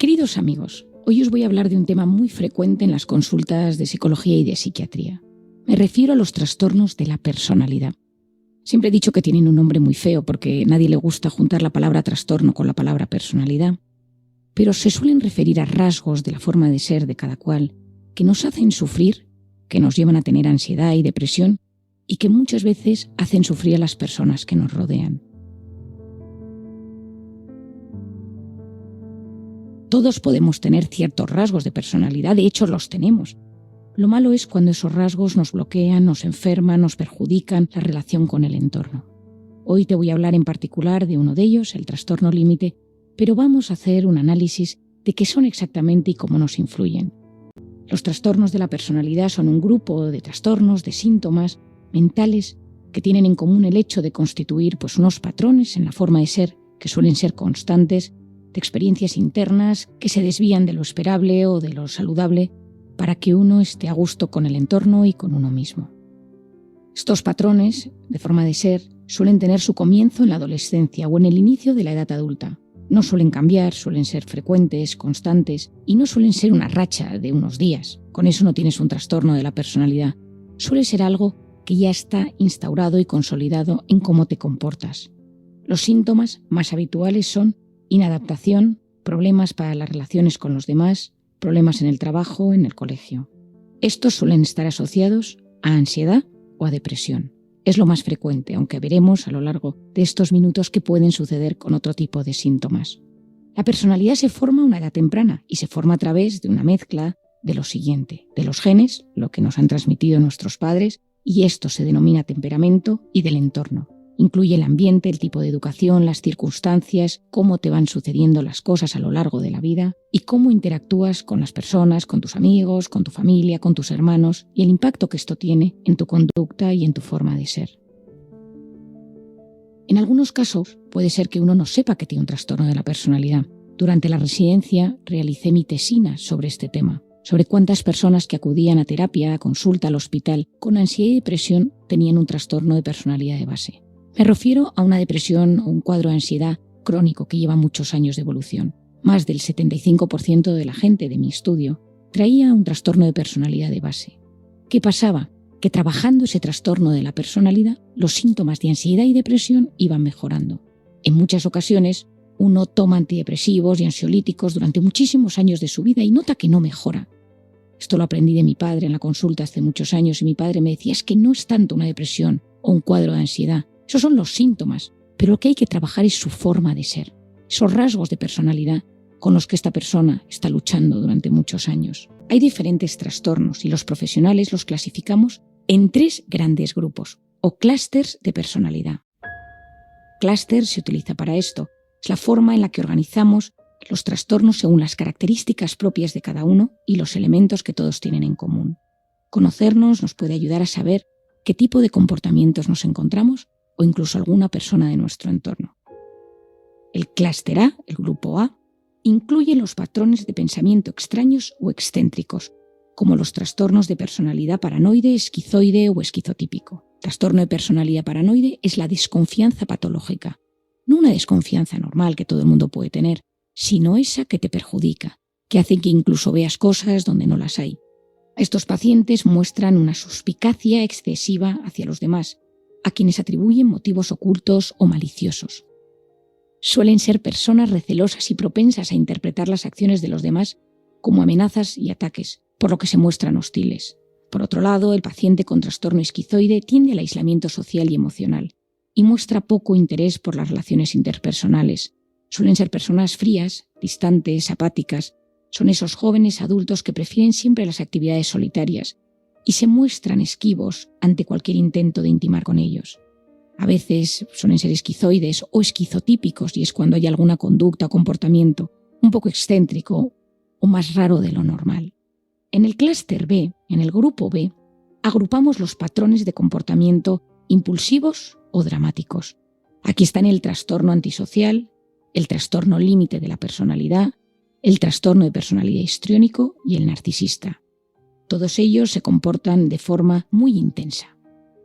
Queridos amigos, hoy os voy a hablar de un tema muy frecuente en las consultas de psicología y de psiquiatría. Me refiero a los trastornos de la personalidad. Siempre he dicho que tienen un nombre muy feo porque a nadie le gusta juntar la palabra trastorno con la palabra personalidad, pero se suelen referir a rasgos de la forma de ser de cada cual que nos hacen sufrir, que nos llevan a tener ansiedad y depresión y que muchas veces hacen sufrir a las personas que nos rodean. Todos podemos tener ciertos rasgos de personalidad, de hecho los tenemos. Lo malo es cuando esos rasgos nos bloquean, nos enferman, nos perjudican la relación con el entorno. Hoy te voy a hablar en particular de uno de ellos, el trastorno límite, pero vamos a hacer un análisis de qué son exactamente y cómo nos influyen. Los trastornos de la personalidad son un grupo de trastornos, de síntomas mentales que tienen en común el hecho de constituir unos patrones en la forma de ser que suelen ser constantes, de experiencias internas que se desvían de lo esperable o de lo saludable para que uno esté a gusto con el entorno y con uno mismo. Estos patrones, de forma de ser, suelen tener su comienzo en la adolescencia o en el inicio de la edad adulta. No suelen cambiar, suelen ser frecuentes, constantes y no suelen ser una racha de unos días. Con eso no tienes un trastorno de la personalidad. Suele ser algo que ya está instaurado y consolidado en cómo te comportas. Los síntomas más habituales son inadaptación, problemas para las relaciones con los demás, problemas en el trabajo, en el colegio. Estos suelen estar asociados a ansiedad o a depresión. Es lo más frecuente, aunque veremos a lo largo de estos minutos qué pueden suceder con otro tipo de síntomas. La personalidad se forma a una edad temprana y se forma a través de una mezcla de lo siguiente, de los genes, lo que nos han transmitido nuestros padres, y esto se denomina temperamento, y del entorno. Incluye el ambiente, el tipo de educación, las circunstancias, cómo te van sucediendo las cosas a lo largo de la vida y cómo interactúas con las personas, con tus amigos, con tu familia, con tus hermanos y el impacto que esto tiene en tu conducta y en tu forma de ser. En algunos casos puede ser que uno no sepa que tiene un trastorno de la personalidad. Durante la residencia realicé mi tesina sobre este tema, sobre cuántas personas que acudían a terapia, a consulta, al hospital, con ansiedad y depresión tenían un trastorno de personalidad de base. Me refiero a una depresión o un cuadro de ansiedad crónico que lleva muchos años de evolución. Más del 75% de la gente de mi estudio traía un trastorno de personalidad de base. ¿Qué pasaba? Que trabajando ese trastorno de la personalidad, los síntomas de ansiedad y depresión iban mejorando. En muchas ocasiones, uno toma antidepresivos y ansiolíticos durante muchísimos años de su vida y nota que no mejora. Esto lo aprendí de mi padre en la consulta hace muchos años y mi padre me decía, es que no es tanto una depresión o un cuadro de ansiedad. Esos son los síntomas, pero lo que hay que trabajar es su forma de ser, esos rasgos de personalidad con los que esta persona está luchando durante muchos años. Hay diferentes trastornos y los profesionales los clasificamos en 3 grandes grupos o clústeres de personalidad. Clúster se utiliza para esto, es la forma en la que organizamos los trastornos según las características propias de cada uno y los elementos que todos tienen en común. Conocernos nos puede ayudar a saber qué tipo de comportamientos nos encontramos o incluso alguna persona de nuestro entorno. El clúster A, el grupo A, incluye los patrones de pensamiento extraños o excéntricos, como los trastornos de personalidad paranoide, esquizoide o esquizotípico. Trastorno de personalidad paranoide es la desconfianza patológica, no una desconfianza normal que todo el mundo puede tener, sino esa que te perjudica, que hace que incluso veas cosas donde no las hay. Estos pacientes muestran una suspicacia excesiva hacia los demás, a quienes atribuyen motivos ocultos o maliciosos. Suelen ser personas recelosas y propensas a interpretar las acciones de los demás como amenazas y ataques, por lo que se muestran hostiles. Por otro lado, el paciente con trastorno esquizoide tiende al aislamiento social y emocional y muestra poco interés por las relaciones interpersonales. Suelen ser personas frías, distantes, apáticas. Son esos jóvenes adultos que prefieren siempre las actividades solitarias y se muestran esquivos ante cualquier intento de intimar con ellos. A veces suelen ser esquizoides o esquizotípicos y es cuando hay alguna conducta o comportamiento un poco excéntrico o más raro de lo normal. En el clúster B, en el grupo B, agrupamos los patrones de comportamiento impulsivos o dramáticos. Aquí están el trastorno antisocial, el trastorno límite de la personalidad, el trastorno de personalidad histriónico y el narcisista. Todos ellos se comportan de forma muy intensa.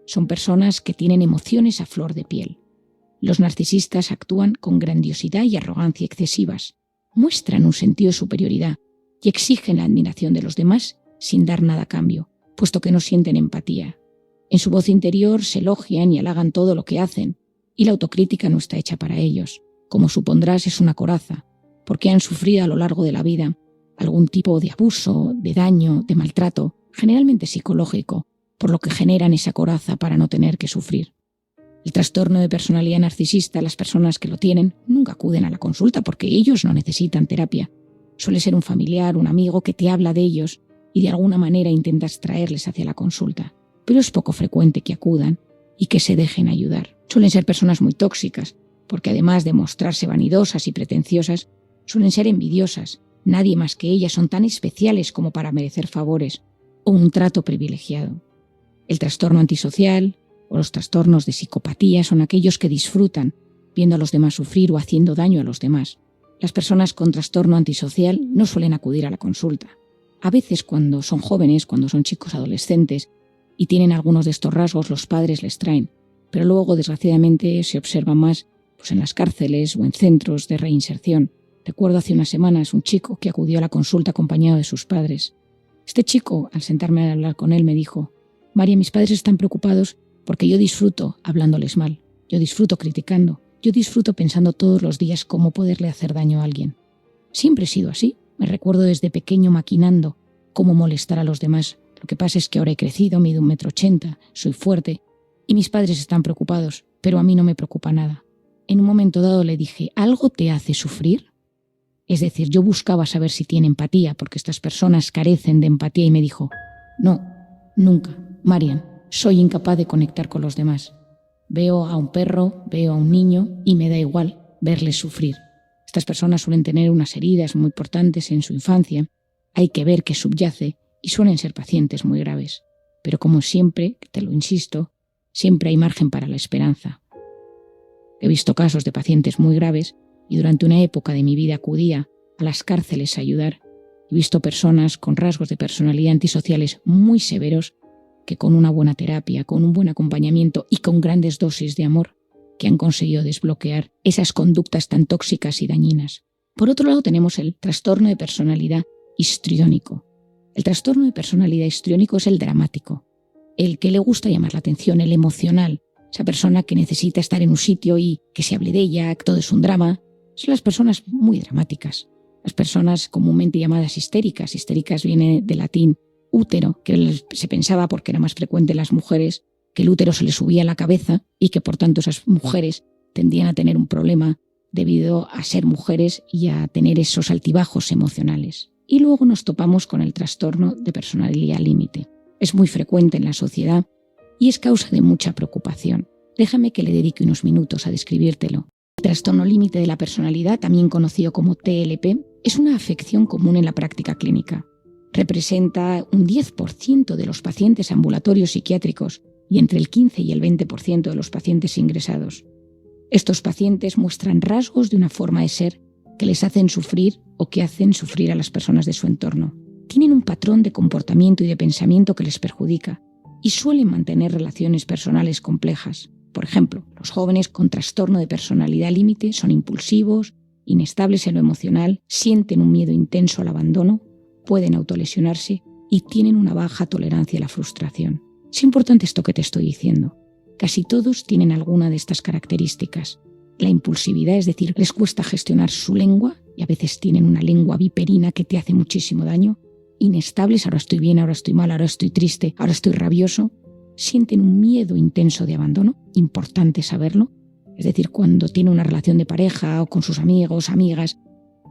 Son personas que tienen emociones a flor de piel. Los narcisistas actúan con grandiosidad y arrogancia excesivas. muestran un sentido de superioridad y exigen la admiración de los demás sin dar nada a cambio, puesto que no sienten empatía. En su voz interior se elogian y halagan todo lo que hacen, y la autocrítica no está hecha para ellos. Como supondrás, es una coraza, porque han sufrido a lo largo de la vida algún tipo de abuso, de daño, de maltrato, generalmente psicológico, por lo que generan esa coraza para no tener que sufrir. El trastorno de personalidad narcisista, las personas que lo tienen nunca acuden a la consulta porque ellos no necesitan terapia. Suele ser un familiar, un amigo que te habla de ellos y de alguna manera intentas traerles hacia la consulta. Pero es poco frecuente que acudan y que se dejen ayudar. Suelen ser personas muy tóxicas, porque además de mostrarse vanidosas y pretenciosas, suelen ser envidiosas. Nadie más que ellas son tan especiales como para merecer favores o un trato privilegiado. El trastorno antisocial o los trastornos de psicopatía son aquellos que disfrutan viendo a los demás sufrir o haciendo daño a los demás. Las personas con trastorno antisocial no suelen acudir a la consulta. A veces cuando son jóvenes, cuando son chicos adolescentes y tienen algunos de estos rasgos, los padres les traen, pero luego desgraciadamente se observa más en las cárceles o en centros de reinserción. Recuerdo hace unas semanas un chico que acudió a la consulta acompañado de sus padres. Este chico, al sentarme a hablar con él, me dijo: María, mis padres están preocupados porque yo disfruto hablándoles mal, yo disfruto criticando, yo disfruto pensando todos los días cómo poderle hacer daño a alguien. Siempre he sido así, me recuerdo desde pequeño maquinando cómo molestar a los demás. Lo que pasa es que ahora he crecido, mido 1,80 m, soy fuerte y mis padres están preocupados, pero a mí no me preocupa nada. En un momento dado le dije: ¿algo te hace sufrir? Es decir, yo buscaba saber si tiene empatía, porque estas personas carecen de empatía, y me dijo: no, nunca, Marian, soy incapaz de conectar con los demás. Veo a un perro, veo a un niño y me da igual verles sufrir. Estas personas suelen tener unas heridas muy importantes en su infancia, hay que ver qué subyace y suelen ser pacientes muy graves. Pero como siempre, te lo insisto, siempre hay margen para la esperanza. He visto casos de pacientes muy graves y durante una época de mi vida acudía a las cárceles a ayudar. He visto personas con rasgos de personalidad antisociales muy severos que con una buena terapia, con un buen acompañamiento y con grandes dosis de amor que han conseguido desbloquear esas conductas tan tóxicas y dañinas. Por otro lado tenemos el trastorno de personalidad histriónico. El trastorno de personalidad histriónico es el dramático, el que le gusta llamar la atención, el emocional, esa persona que necesita estar en un sitio y que se hable de ella, que todo es un drama. Son las personas muy dramáticas, las personas comúnmente llamadas histéricas. Histéricas viene del latín útero, que se pensaba, porque era más frecuente en las mujeres, que el útero se le subía a la cabeza y que por tanto esas mujeres tendían a tener un problema debido a ser mujeres y a tener esos altibajos emocionales. Y luego nos topamos con el trastorno de personalidad límite. Es muy frecuente en la sociedad y es causa de mucha preocupación. Déjame que le dedique unos minutos a describírtelo. El trastorno límite de la personalidad, también conocido como TLP, es una afección común en la práctica clínica. Representa un 10% de los pacientes ambulatorios psiquiátricos y entre el 15 y el 20% de los pacientes ingresados. Estos pacientes muestran rasgos de una forma de ser que les hacen sufrir o que hacen sufrir a las personas de su entorno. Tienen un patrón de comportamiento y de pensamiento que les perjudica y suelen mantener relaciones personales complejas. Por ejemplo, los jóvenes con trastorno de personalidad límite son impulsivos, inestables en lo emocional, sienten un miedo intenso al abandono, pueden autolesionarse y tienen una baja tolerancia a la frustración. Es importante esto que te estoy diciendo. Casi todos tienen alguna de estas características. La impulsividad, es decir, les cuesta gestionar su lengua y a veces tienen una lengua viperina que te hace muchísimo daño. Inestables, ahora estoy bien, ahora estoy mal, ahora estoy triste, ahora estoy rabioso. Sienten un miedo intenso de abandono, importante saberlo. Es decir, cuando tienen una relación de pareja o con sus amigos, amigas,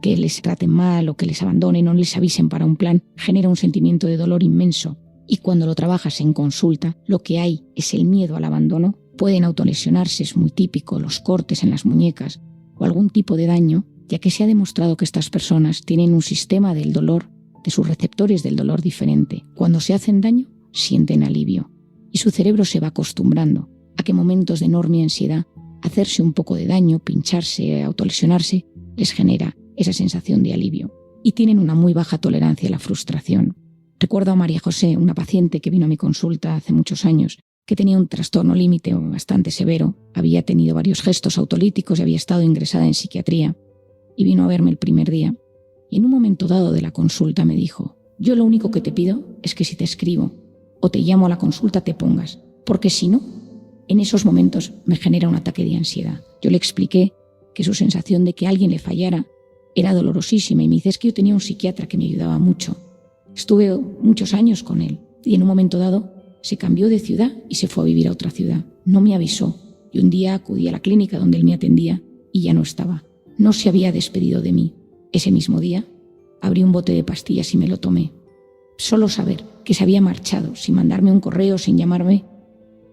que les traten mal o que les abandonen o les avisen para un plan, genera un sentimiento de dolor inmenso. Y cuando lo trabajas en consulta, lo que hay es el miedo al abandono. Pueden autolesionarse, es muy típico, los cortes en las muñecas o algún tipo de daño, ya que se ha demostrado que estas personas tienen un sistema del dolor, de sus receptores del dolor diferente. Cuando se hacen daño, sienten alivio. Y su cerebro se va acostumbrando a que momentos de enorme ansiedad, hacerse un poco de daño, pincharse, autolesionarse, les genera esa sensación de alivio. Y tienen una muy baja tolerancia a la frustración. Recuerdo a María José, una paciente que vino a mi consulta hace muchos años, que tenía un trastorno límite bastante severo, había tenido varios gestos autolíticos y había estado ingresada en psiquiatría. y vino a verme el primer día. Y en un momento dado de la consulta me dijo: yo lo único que te pido es que si te escribo o te llamo a la consulta te pongas, porque si no, en esos momentos me genera un ataque de ansiedad. Yo le expliqué que su sensación de que alguien le fallara era dolorosísima y me dice: es que yo tenía un psiquiatra que me ayudaba mucho. Estuve muchos años con él y en un momento dado se cambió de ciudad y se fue a vivir a otra ciudad. No me avisó y un día acudí a la clínica donde él me atendía y ya no estaba. No se había despedido de mí. Ese mismo día abrí un bote de pastillas y me lo tomé. Solo saber que se había marchado sin mandarme un correo, sin llamarme,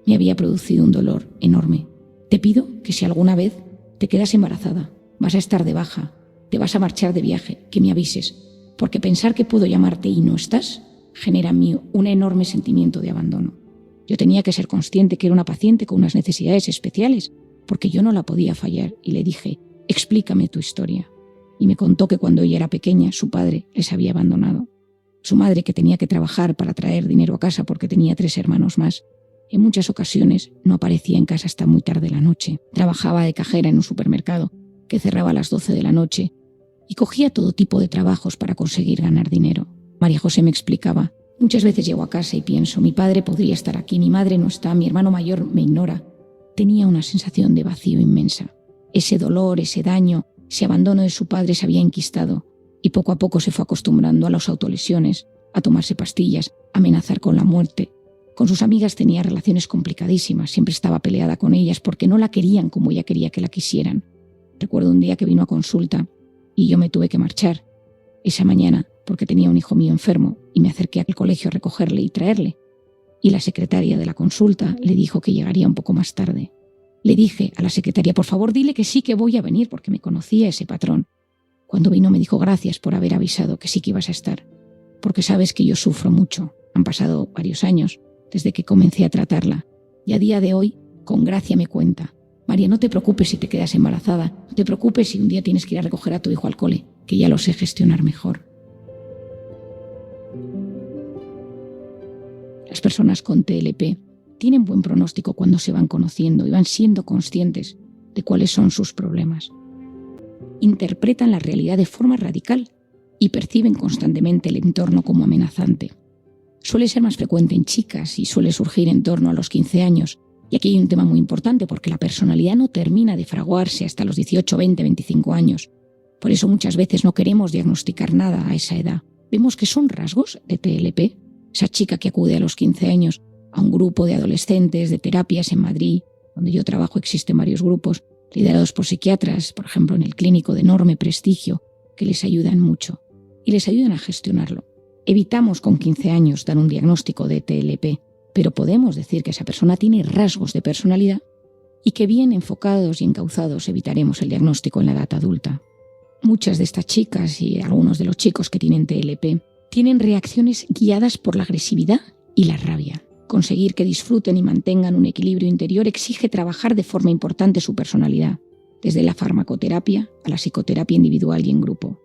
me había producido un dolor enorme. Te pido que si alguna vez te quedas embarazada, vas a estar de baja, te vas a marchar de viaje, que me avises, porque pensar que puedo llamarte y no estás genera en mí un enorme sentimiento de abandono. Yo tenía que ser consciente que era una paciente con unas necesidades especiales, porque yo no la podía fallar, y le dije: explícame tu historia. Y me contó que cuando ella era pequeña, su padre les había abandonado. Su madre, que tenía que trabajar para traer dinero a casa porque tenía 3 hermanos más, en muchas ocasiones no aparecía en casa hasta muy tarde la noche. Trabajaba de cajera en un supermercado que cerraba a las 12 de la noche y cogía todo tipo de trabajos para conseguir ganar dinero. María José me explicaba: muchas veces llego a casa y pienso, mi padre podría estar aquí, mi madre no está, mi hermano mayor me ignora. Tenía una sensación de vacío inmensa. Ese dolor, ese daño, ese abandono de su padre se había enquistado y poco a poco se fue acostumbrando a las autolesiones, a tomarse pastillas, a amenazar con la muerte. Con sus amigas tenía relaciones complicadísimas, siempre estaba peleada con ellas porque no la querían como ella quería que la quisieran. Recuerdo un día que vino a consulta y yo me tuve que marchar esa mañana porque tenía un hijo mío enfermo y me acerqué al colegio a recogerle y traerle. Y la secretaria de la consulta le dijo que llegaría un poco más tarde. Le dije a la secretaria: por favor, dile que sí que voy a venir, porque me conocía ese patrón. Cuando vino me dijo: gracias por haber avisado que sí que ibas a estar, porque sabes que yo sufro mucho. Han pasado varios años desde que comencé a tratarla y a día de hoy, con gracia me cuenta: María, no te preocupes si te quedas embarazada, no te preocupes si un día tienes que ir a recoger a tu hijo al cole, que ya lo sé gestionar mejor. Las personas con TLP tienen buen pronóstico cuando se van conociendo y van siendo conscientes de cuáles son sus problemas. Interpretan la realidad de forma radical y perciben constantemente el entorno como amenazante. Suele ser más frecuente en chicas y suele surgir en torno a los 15 años. Y aquí hay un tema muy importante porque la personalidad no termina de fraguarse hasta los 18, 20, 25 años. Por eso muchas veces no queremos diagnosticar nada a esa edad. Vemos que son rasgos de TLP. Esa chica que acude a los 15 años a un grupo de adolescentes de terapias en Madrid, donde yo trabajo, existen varios grupos liderados por psiquiatras, por ejemplo en el Clínico de enorme prestigio, que les ayudan mucho y les ayudan a gestionarlo. Evitamos con 15 años dar un diagnóstico de TLP, pero podemos decir que esa persona tiene rasgos de personalidad y que bien enfocados y encauzados evitaremos el diagnóstico en la edad adulta. Muchas de estas chicas y algunos de los chicos que tienen TLP tienen reacciones guiadas por la agresividad y la rabia. Conseguir que disfruten y mantengan un equilibrio interior exige trabajar de forma importante su personalidad, desde la farmacoterapia a la psicoterapia individual y en grupo.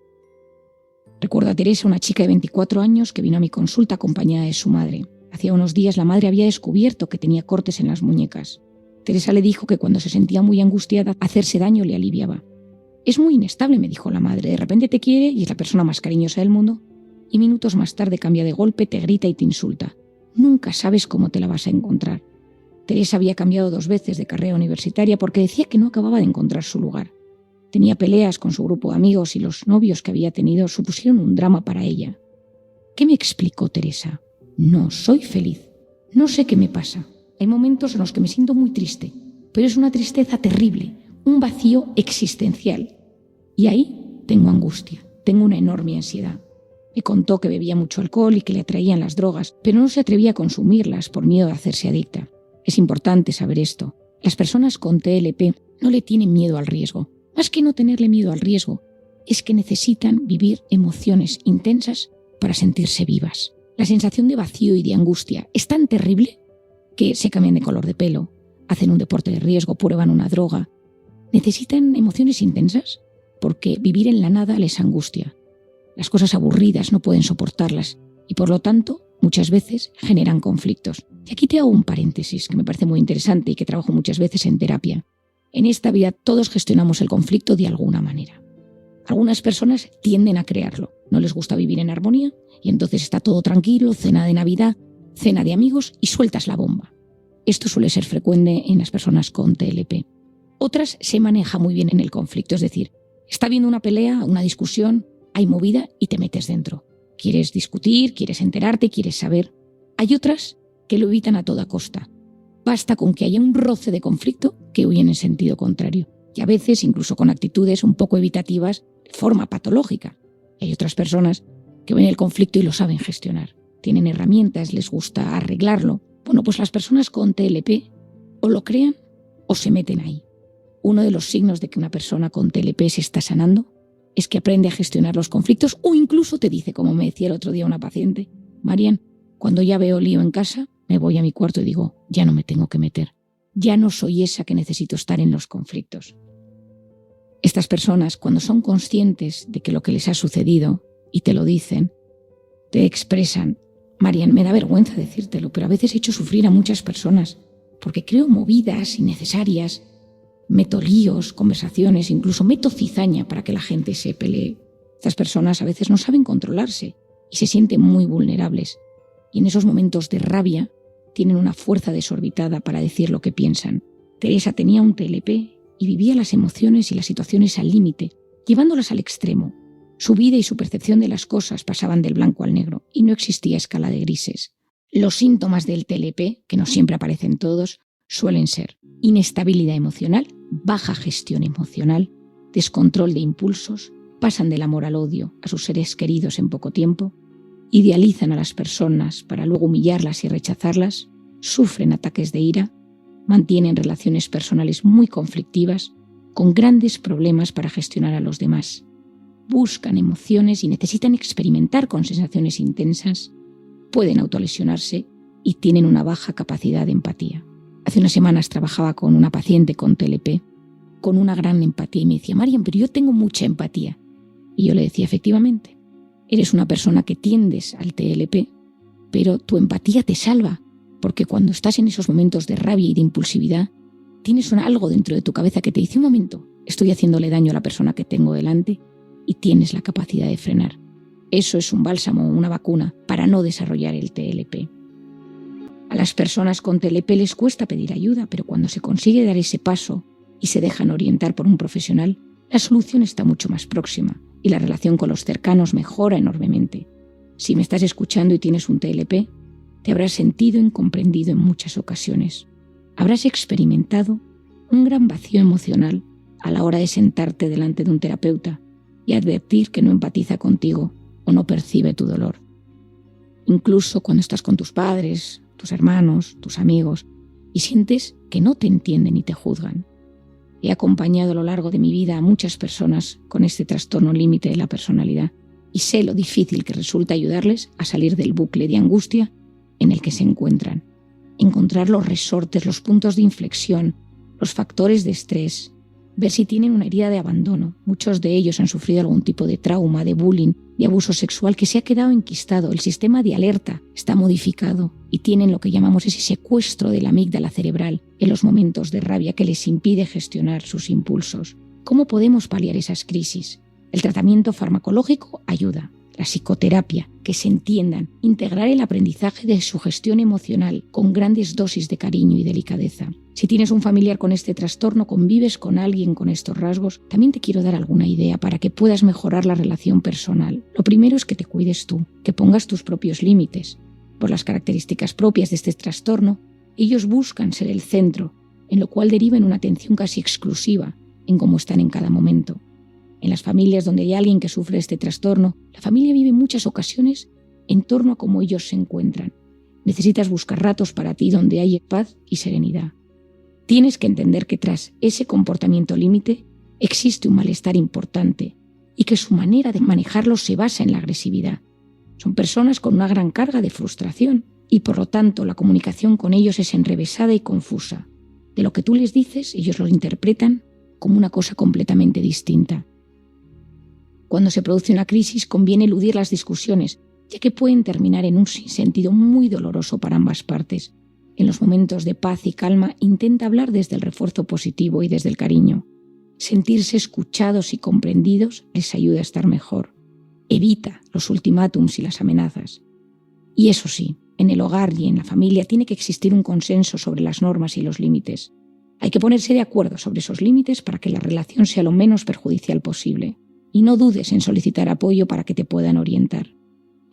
Recuerdo a Teresa, una chica de 24 años que vino a mi consulta acompañada de su madre. Hacía unos días la madre había descubierto que tenía cortes en las muñecas. Teresa le dijo que cuando se sentía muy angustiada, hacerse daño le aliviaba. Es muy inestable, me dijo la madre. De repente te quiere y es la persona más cariñosa del mundo y minutos más tarde cambia de golpe, te grita y te insulta. Nunca sabes cómo te la vas a encontrar. Teresa había cambiado 2 veces de carrera universitaria porque decía que no acababa de encontrar su lugar. Tenía peleas con su grupo de amigos y los novios que había tenido supusieron un drama para ella. ¿Qué me explicó Teresa? No soy feliz. No sé qué me pasa. Hay momentos en los que me siento muy triste, pero es una tristeza terrible, un vacío existencial. Y ahí tengo angustia, tengo una enorme ansiedad. Me contó que bebía mucho alcohol y que le atraían las drogas, pero no se atrevía a consumirlas por miedo de hacerse adicta. Es importante saber esto. Las personas con TLP no le tienen miedo al riesgo. Más que no tenerle miedo al riesgo, es que necesitan vivir emociones intensas para sentirse vivas. La sensación de vacío y de angustia es tan terrible que se cambian de color de pelo, hacen un deporte de riesgo, prueban una droga. Necesitan emociones intensas porque vivir en la nada les angustia. Las cosas aburridas no pueden soportarlas y por lo tanto muchas veces generan conflictos. Y aquí te hago un paréntesis que me parece muy interesante y que trabajo muchas veces en terapia. En esta vida todos gestionamos el conflicto de alguna manera. Algunas personas tienden a crearlo, no les gusta vivir en armonía y entonces está todo tranquilo, cena de Navidad, cena de amigos y sueltas la bomba. Esto suele ser frecuente en las personas con TLP. Otras se maneja muy bien en el conflicto, es decir, está habiendo una pelea, una discusión, hay movida y te metes dentro. Quieres discutir, quieres enterarte, quieres saber. Hay otras que lo evitan a toda costa. Basta con que haya un roce de conflicto que huyen en sentido contrario. Y a veces incluso con actitudes un poco evitativas de forma patológica. Y hay otras personas que ven el conflicto y lo saben gestionar. Tienen herramientas, les gusta arreglarlo. Bueno, pues las personas con TLP o lo crean o se meten ahí. Uno de los signos de que una persona con TLP se está sanando es que aprende a gestionar los conflictos o incluso te dice, como me decía el otro día una paciente, Marian, cuando ya veo lío en casa, me voy a mi cuarto y digo, ya no me tengo que meter. Ya no soy esa que necesito estar en los conflictos. Estas personas, cuando son conscientes de que lo que les ha sucedido y te lo dicen, te expresan, Marian, me da vergüenza decírtelo, pero a veces he hecho sufrir a muchas personas porque creo movidas innecesarias, meto líos, conversaciones, incluso meto cizaña para que la gente se pelee. Estas personas a veces no saben controlarse y se sienten muy vulnerables. Y en esos momentos de rabia tienen una fuerza desorbitada para decir lo que piensan. Teresa tenía un TLP y vivía las emociones y las situaciones al límite, llevándolas al extremo. Su vida y su percepción de las cosas pasaban del blanco al negro y no existía escala de grises. Los síntomas del TLP, que no siempre aparecen todos, suelen ser inestabilidad emocional, baja gestión emocional, descontrol de impulsos, pasan del amor al odio a sus seres queridos en poco tiempo, idealizan a las personas para luego humillarlas y rechazarlas, sufren ataques de ira, mantienen relaciones personales muy conflictivas, con grandes problemas para gestionar a los demás. Buscan emociones y necesitan experimentar con sensaciones intensas, pueden autolesionarse y tienen una baja capacidad de empatía. Hace unas semanas trabajaba con una paciente con TLP, con una gran empatía, y me decía, Marian, pero yo tengo mucha empatía. Y yo le decía, efectivamente, eres una persona que tiendes al TLP, pero tu empatía te salva, porque cuando estás en esos momentos de rabia y de impulsividad, tienes algo dentro de tu cabeza que te dice, un momento, estoy haciéndole daño a la persona que tengo delante, y tienes la capacidad de frenar. Eso es un bálsamo, una vacuna, para no desarrollar el TLP. A las personas con TLP les cuesta pedir ayuda, pero cuando se consigue dar ese paso y se dejan orientar por un profesional, la solución está mucho más próxima y la relación con los cercanos mejora enormemente. Si me estás escuchando y tienes un TLP, te habrás sentido incomprendido en muchas ocasiones. Habrás experimentado un gran vacío emocional a la hora de sentarte delante de un terapeuta y advertir que no empatiza contigo o no percibe tu dolor. Incluso cuando estás con tus padres, tus hermanos, tus amigos, y sientes que no te entienden y te juzgan. He acompañado a lo largo de mi vida a muchas personas con este trastorno límite de la personalidad y sé lo difícil que resulta ayudarles a salir del bucle de angustia en el que se encuentran. Encontrar los resortes, los puntos de inflexión, los factores de estrés, ver si tienen una herida de abandono. Muchos de ellos han sufrido algún tipo de trauma, de bullying, de abuso sexual que se ha quedado enquistado. El sistema de alerta está modificado y tienen lo que llamamos ese secuestro de la amígdala cerebral en los momentos de rabia que les impide gestionar sus impulsos. ¿Cómo podemos paliar esas crisis? El tratamiento farmacológico ayuda. La psicoterapia, que se entiendan, integrar el aprendizaje de su gestión emocional con grandes dosis de cariño y delicadeza. Si tienes un familiar con este trastorno, convives con alguien con estos rasgos, también te quiero dar alguna idea para que puedas mejorar la relación personal. Lo primero es que te cuides tú, que pongas tus propios límites. Por las características propias de este trastorno, ellos buscan ser el centro, en lo cual derivan una atención casi exclusiva en cómo están en cada momento. En las familias donde hay alguien que sufre este trastorno, la familia vive en muchas ocasiones en torno a cómo ellos se encuentran. Necesitas buscar ratos para ti donde haya paz y serenidad. Tienes que entender que tras ese comportamiento límite existe un malestar importante y que su manera de manejarlo se basa en la agresividad. Son personas con una gran carga de frustración y por lo tanto la comunicación con ellos es enrevesada y confusa. De lo que tú les dices, ellos lo interpretan como una cosa completamente distinta. Cuando se produce una crisis conviene eludir las discusiones, ya que pueden terminar en un sinsentido muy doloroso para ambas partes. En los momentos de paz y calma intenta hablar desde el refuerzo positivo y desde el cariño. Sentirse escuchados y comprendidos les ayuda a estar mejor. Evita los ultimátums y las amenazas. Y eso sí, en el hogar y en la familia tiene que existir un consenso sobre las normas y los límites. Hay que ponerse de acuerdo sobre esos límites para que la relación sea lo menos perjudicial posible. Y no dudes en solicitar apoyo para que te puedan orientar.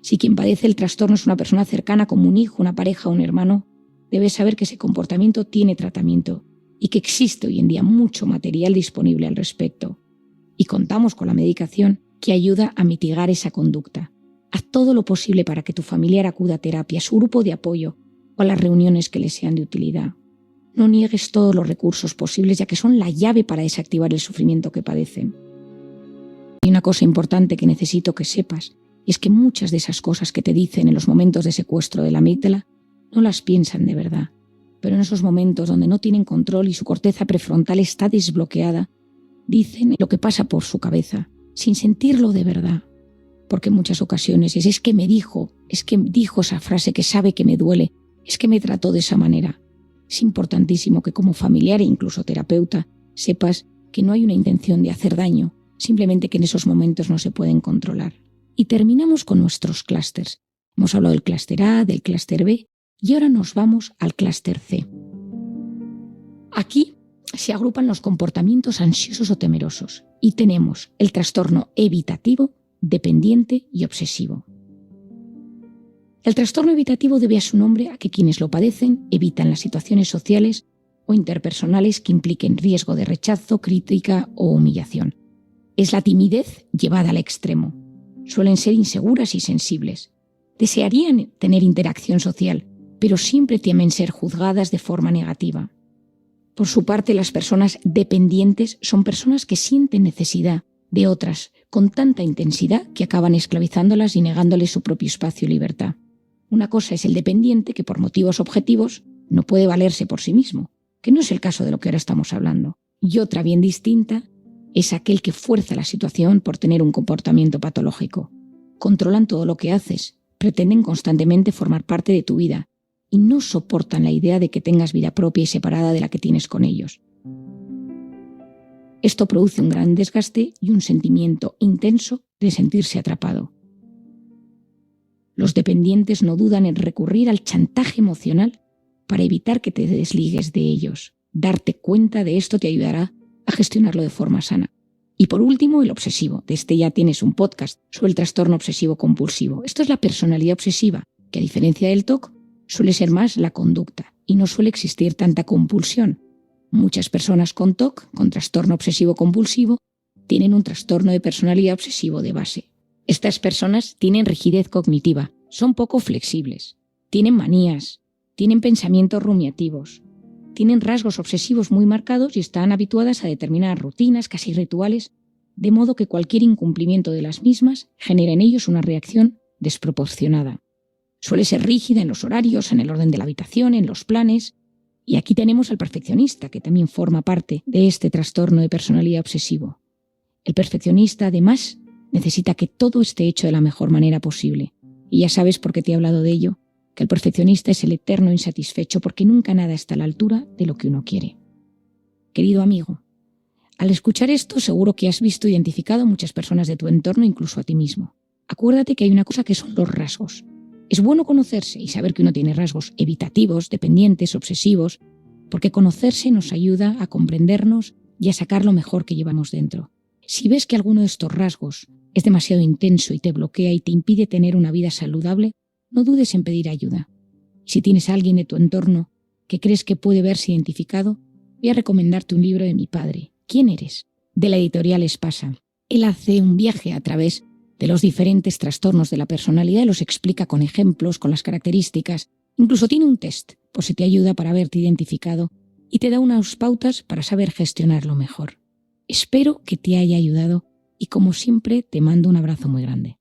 Si quien padece el trastorno es una persona cercana como un hijo, una pareja o un hermano, debes saber que ese comportamiento tiene tratamiento y que existe hoy en día mucho material disponible al respecto. Y contamos con la medicación que ayuda a mitigar esa conducta. Haz todo lo posible para que tu familiar acuda a terapia, a su grupo de apoyo o a las reuniones que le sean de utilidad. No niegues todos los recursos posibles, ya que son la llave para desactivar el sufrimiento que padecen. Hay una cosa importante que necesito que sepas, y es que muchas de esas cosas que te dicen en los momentos de secuestro de la amígdala no las piensan de verdad. Pero en esos momentos donde no tienen control y su corteza prefrontal está desbloqueada, dicen lo que pasa por su cabeza, sin sentirlo de verdad. Porque en muchas ocasiones es que me dijo, esa frase que sabe que me duele, es que me trató de esa manera. Es importantísimo que como familiar e incluso terapeuta sepas que no hay una intención de hacer daño, simplemente que en esos momentos no se pueden controlar. Y terminamos con nuestros clústeres. Hemos hablado del clúster A, del clúster B, y ahora nos vamos al clúster C. Aquí se agrupan los comportamientos ansiosos o temerosos y tenemos el trastorno evitativo, dependiente y obsesivo. El trastorno evitativo debe a su nombre a que quienes lo padecen evitan las situaciones sociales o interpersonales que impliquen riesgo de rechazo, crítica o humillación. Es la timidez llevada al extremo. Suelen ser inseguras y sensibles. Desearían tener interacción social, pero siempre temen ser juzgadas de forma negativa. Por su parte, las personas dependientes son personas que sienten necesidad de otras con tanta intensidad que acaban esclavizándolas y negándoles su propio espacio y libertad. Una cosa es el dependiente que por motivos objetivos no puede valerse por sí mismo, que no es el caso de lo que ahora estamos hablando. Y otra bien distinta es aquel que fuerza la situación por tener un comportamiento patológico. Controlan todo lo que haces, pretenden constantemente formar parte de tu vida y no soportan la idea de que tengas vida propia y separada de la que tienes con ellos. Esto produce un gran desgaste y un sentimiento intenso de sentirse atrapado. Los dependientes no dudan en recurrir al chantaje emocional para evitar que te desligues de ellos. Darte cuenta de esto te ayudará a gestionarlo de forma sana. Y por último, el obsesivo. De este ya tienes un podcast sobre el trastorno obsesivo compulsivo. Esto es la personalidad obsesiva, que a diferencia del TOC, suele ser más la conducta y no suele existir tanta compulsión. Muchas personas con TOC, con trastorno obsesivo compulsivo, tienen un trastorno de personalidad obsesivo de base. Estas personas tienen rigidez cognitiva, son poco flexibles, tienen manías, tienen pensamientos rumiativos, tienen rasgos obsesivos muy marcados y están habituadas a determinadas rutinas, casi rituales, de modo que cualquier incumplimiento de las mismas genera en ellos una reacción desproporcionada. Suele ser rígida en los horarios, en el orden de la habitación, en los planes. Y aquí tenemos al perfeccionista, que también forma parte de este trastorno de personalidad obsesivo. El perfeccionista, además, necesita que todo esté hecho de la mejor manera posible. Y ya sabes por qué te he hablado de ello, que el perfeccionista es el eterno insatisfecho porque nunca nada está a la altura de lo que uno quiere. Querido amigo, al escuchar esto seguro que has visto e identificado a muchas personas de tu entorno, incluso a ti mismo. Acuérdate que hay una cosa que son los rasgos. Es bueno conocerse y saber que uno tiene rasgos evitativos, dependientes, obsesivos, porque conocerse nos ayuda a comprendernos y a sacar lo mejor que llevamos dentro. Si ves que alguno de estos rasgos es demasiado intenso y te bloquea y te impide tener una vida saludable, no dudes en pedir ayuda. Si tienes a alguien de tu entorno que crees que puede verse identificado, voy a recomendarte un libro de mi padre, ¿Quién eres?, de la editorial Espasa. Él hace un viaje a través de los diferentes trastornos de la personalidad y los explica con ejemplos, con las características. Incluso tiene un test, por si te ayuda para verte identificado, y te da unas pautas para saber gestionarlo mejor. Espero que te haya ayudado y como siempre te mando un abrazo muy grande.